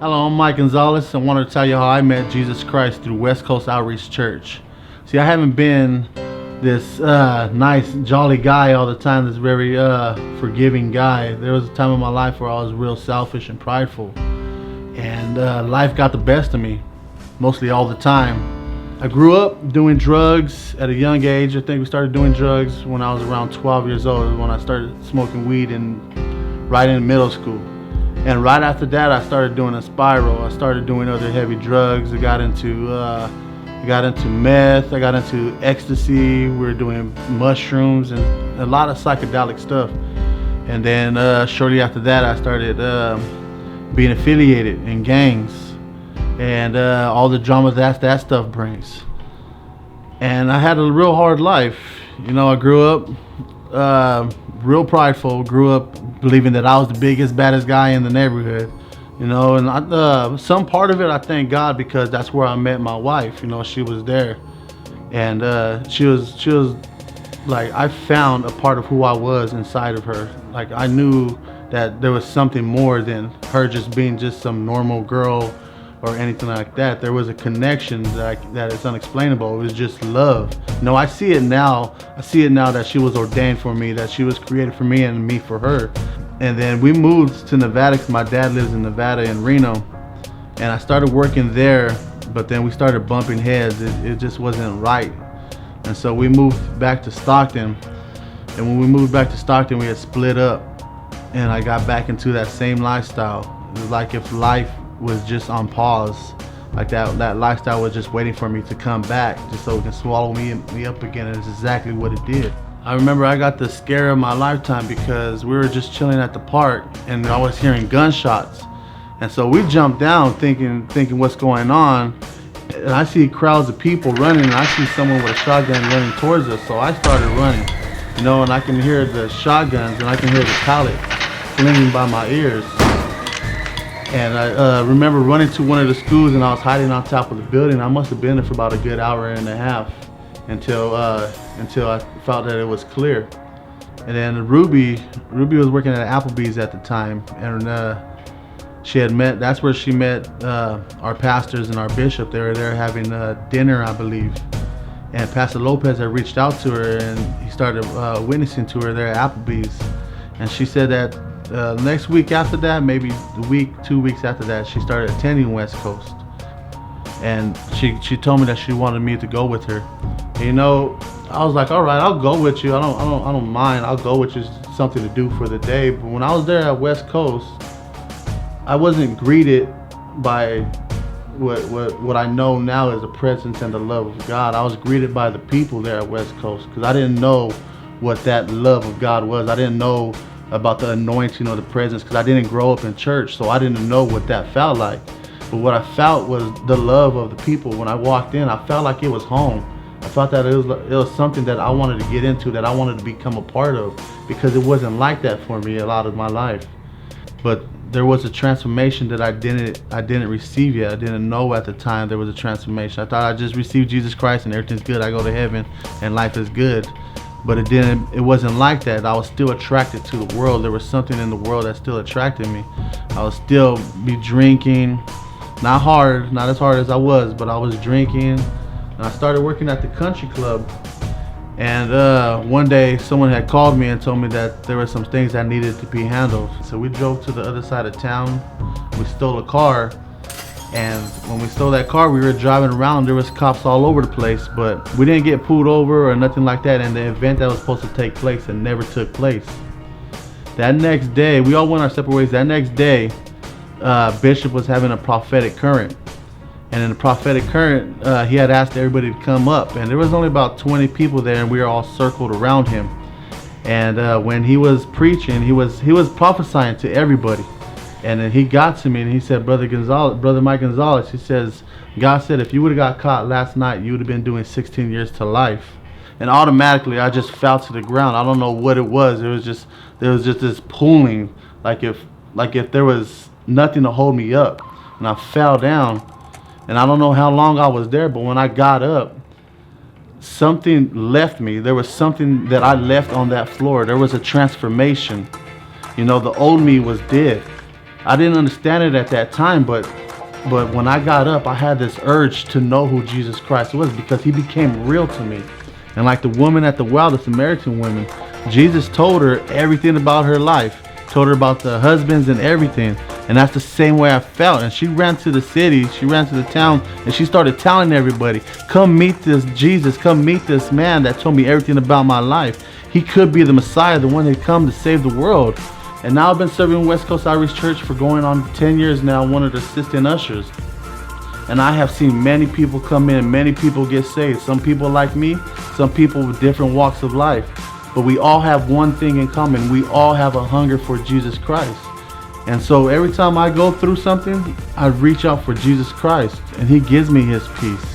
Hello, I'm Mike Gonzalez. I wanted to tell you how I met Jesus Christ through West Coast Outreach Church. See, I haven't been this nice, jolly guy all the time, this very forgiving guy. There was a time in my life where I was real selfish and prideful. And life got the best of me, mostly all the time. I grew up doing drugs at a young age. I think we started doing drugs when I was around 12 years old, when I started smoking weed right in middle school. And right after that, I started doing a spiral. I started doing other heavy drugs. I got into meth. I got into ecstasy. We were doing mushrooms and a lot of psychedelic stuff. And then shortly after that, I started being affiliated in gangs and all the drama that stuff brings. And I had a real hard life. You know, I grew up real prideful, grew up believing that I was the biggest, baddest guy in the neighborhood, you know, and some part of it I thank God, because that's where I met my wife. You know, she was there, and she was like, I found a part of who I was inside of her. Like, I knew that there was something more than her just being just some normal girl or anything like that. There was a connection that is unexplainable. It was just love. No, I see it now. I see it now that she was ordained for me, that she was created for me and me for her. And then we moved to Nevada, because my dad lives in Nevada, in Reno. And I started working there, but then we started bumping heads. It just wasn't right. And so we moved back to Stockton. And when we moved back to Stockton, we had split up. And I got back into that same lifestyle. It was like if life was just on pause, like that lifestyle was just waiting for me to come back, just so it can swallow me up again. And it's exactly what it did. I remember I got the scare of my lifetime, because we were just chilling at the park and I was hearing gunshots. And so we jumped down thinking what's going on. And I see crowds of people running, and I see someone with a shotgun running towards us. So I started running, you know, and I can hear the shotguns and I can hear the pellet flinging by my ears. And I remember running to one of the schools, and I was hiding on top of the building. I must have been there for about a good hour and a half until I felt that it was clear. And then Ruby was working at Applebee's at the time, and that's where she met our pastors and our bishop. They were there having dinner, I believe. And Pastor Lopez had reached out to her, and he started witnessing to her there at Applebee's. And she said that next week after that, maybe the week, 2 weeks after that, she started attending West Coast. And she told me that she wanted me to go with her. And, you know, I was like, all right, I'll go with you. I don't mind. I'll go with you. It's something to do for the day. But when I was there at West Coast, I wasn't greeted by what I know now as the presence and the love of God. I was greeted by the people there at West Coast, because I didn't know what that love of God was. I didn't know about the anointing or the presence, because I didn't grow up in church, so I didn't know what that felt like. But what I felt was the love of the people. When I walked in, I felt like it was home. I felt that it was something that I wanted to get into, that I wanted to become a part of, because it wasn't like that for me a lot of my life. But there was a transformation that I didn't receive yet. I didn't know at the time there was a transformation. I thought I just received Jesus Christ and everything's good. I go to heaven and life is good. But it wasn't like that. I was still attracted to the world. There was something in the world that still attracted me. I was still drinking, not as hard as I was, but I was drinking. And I started working at the country club. And one day someone had called me and told me that there were some things that needed to be handled. So we drove to the other side of town. We stole a car. And when we stole that car, we were driving around. There was cops all over the place, but we didn't get pulled over or nothing like that. And the event that was supposed to take place, it never took place. That next day, we all went our separate ways. That next day, Bishop was having a prophetic current. And in the prophetic current, he had asked everybody to come up. And there was only about 20 people there, and we were all circled around him. And when he was preaching, he was prophesying to everybody. And then he got to me and he said, Brother Mike Gonzalez, he says, God said, if you would have got caught last night, you would have been doing 16 years to life. And automatically, I just fell to the ground. I don't know what it was. There was just this pulling, like if there was nothing to hold me up. And I fell down. And I don't know how long I was there, but when I got up, something left me. There was something that I left on that floor. There was a transformation. You know, the old me was dead. I didn't understand it at that time, but when I got up, I had this urge to know who Jesus Christ was, because he became real to me. And like the woman at the well, the Samaritan woman, Jesus told her everything about her life, told her about the husbands and everything. And that's the same way I felt. And she ran to the city, she ran to the town, and she started telling everybody, come meet this Jesus, come meet this man that told me everything about my life. He could be the Messiah, the one that come to save the world. And now I've been serving West Coast Outreach Church for going on 10 years now, one of the assistant ushers. And I have seen many people come in, many people get saved. Some people like me, some people with different walks of life. But we all have one thing in common. We all have a hunger for Jesus Christ. And so every time I go through something, I reach out for Jesus Christ, and he gives me his peace.